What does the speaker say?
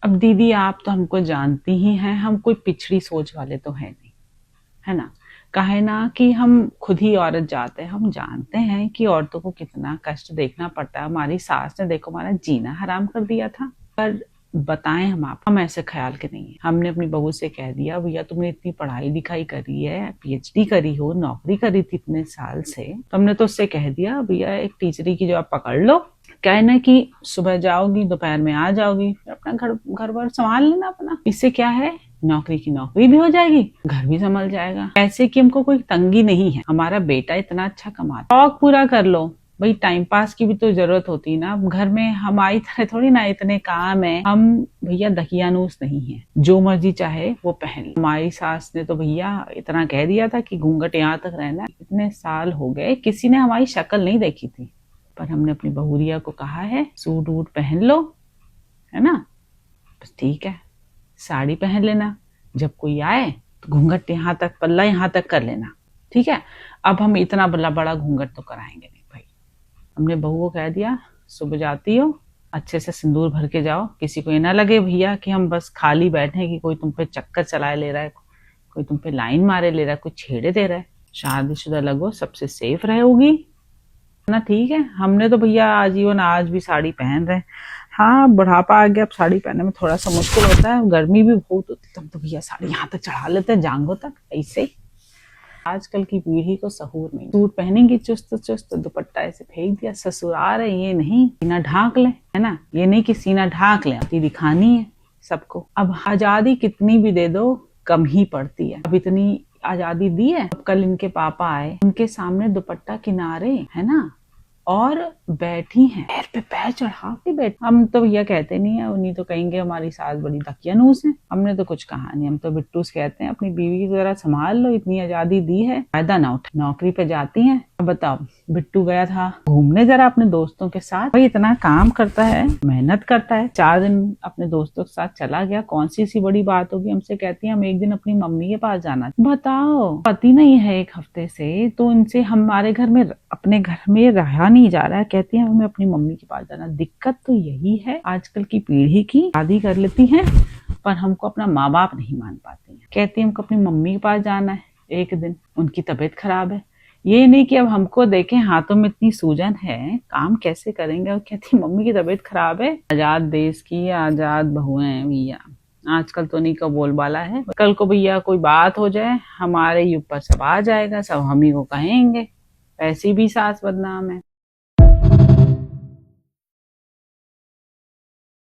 अब दीदी आप तो हमको जानती ही हैं, हम कोई पिछड़ी सोच वाले तो है नहीं, है ना। काहे ना कि हम खुद ही औरत जाते हैं, हम जानते हैं कि औरतों को कितना कष्ट देखना पड़ता है। हमारी सास ने देखो हमारा जीना हराम कर दिया था। पर बताएं हम ऐसे ख्याल के नहीं है। हमने अपनी बहू से कह दिया, भैया तुमने इतनी पढ़ाई लिखाई करी है, पीएचडी करी हो, नौकरी करी थी इतने साल से, तो हमने तो उससे कह दिया भैया एक टीचरी की जॉब पकड़ लो। क्या है ना कि सुबह जाओगी दोपहर में आ जाओगी, फिर अपना घर बार संभाल लेना अपना। इससे क्या है, नौकरी की नौकरी भी हो जाएगी, घर भी संभल जाएगा। पैसे की हमको कोई तंगी नहीं है, हमारा बेटा इतना अच्छा कमाता, शौक पूरा कर लो भाई। टाइम पास की भी तो जरूरत होती है ना। घर में हमारी तरह थोड़ी ना इतने काम है, हम भैया दकियानूस नहीं है, जो मर्जी चाहे वो पहन लो। हमारी सास ने तो भैया इतना कह दिया था कि घूंघट यहाँ तक रहना। इतने साल हो गए किसी ने हमारी शक्ल नहीं देखी थी, पर हमने अपनी बहुरिया को कहा है सूट वूट पहन लो, है ना। बस ठीक है, साड़ी पहन लेना, जब कोई आए तो घूंघट यहाँ तक, पल्ला यहाँ तक कर लेना, ठीक है। अब हम इतना बड़ा घूंघट तो कराएंगे नहीं भाई। हमने बहू को कह दिया सुबह जाती हो अच्छे से सिंदूर भर के जाओ, किसी को ये ना लगे भैया कि हम बस खाली बैठे कि कोई तुम पे चक्कर चलाए ले रहा है, कोई तुम पे लाइन मारे ले रहा है, कोई छेड़े दे रहा है। शादीशुदा लगो, सबसे सेफ रहोगी ना, ठीक है। हमने तो भैया आजीवन आज भी साड़ी पहन रहे हैं। हाँ बुढ़ापा आ गया, अब साड़ी पहनने में थोड़ा सा मुश्किल होता है, गर्मी भी बहुत होती है, तब तो भैया साड़ी यहाँ तक चढ़ा लेते हैं जांघों तक ऐसे। आजकल की पीढ़ी को सहूर नहीं, सूट पहनेंगी चुस्त चुस्त, दुपट्टा ऐसे फेंक दिया, ससुराल है ये नहीं सीना ढाक ले, है ना। ये नहीं कि सीना ढाक ले, अपनी दिखानी है सबको। अब आजादी कितनी भी दे दो कम ही पड़ती है। अब इतनी आजादी दी है, अब कल इनके पापा आए, उनके सामने दुपट्टा किनारे, है ना, और बैठी हैं पैर पे पैर चढ़ा के बैठ। हम तो भैया कहते नहीं है, उन्हीं तो कहेंगे हमारी सास बड़ी दकियानूस है। हमने तो कुछ कहा नहीं, हम तो बिट्टू से कहते हैं अपनी बीवी की जरा संभाल लो, इतनी आजादी दी है, फायदा ना उठा। नौकरी पे जाती हैं। अब बताओ, बिट्टू गया था घूमने जरा अपने दोस्तों के साथ, भाई इतना काम करता है, मेहनत करता है, 4 दिन अपने दोस्तों के साथ चला गया, कौन सी ऐसी बड़ी बात होगी। हमसे कहती है हम एक दिन अपनी मम्मी के पास जाना। बताओ पति नहीं है 1 हफ्ते से, तो इनसे हमारे घर में, अपने घर में रहा नहीं जा रहा है, कहती है हमें अपनी मम्मी के पास जाना। दिक्कत तो यही है आजकल की पीढ़ी की, शादी कर लेती हैं पर हमको अपना माँ बाप नहीं मान पाती हैं। कहती है हमको अपनी मम्मी के पास जाना है, एक दिन उनकी तबीयत खराब है। ये नहीं कि अब हमको देखें हाथों में इतनी सूजन है, काम कैसे करेंगे, और कहती मम्मी की तबीयत खराब है। आजाद देश की आजाद बहुएं हैं भैया, आजकल तो नहीं का बोलबाला है। कल को भैया कोई बात हो जाए, हमारे ऊपर सब आ जाएगा, सब हम ही को कहेंगे, ऐसी भी सास बदनाम है।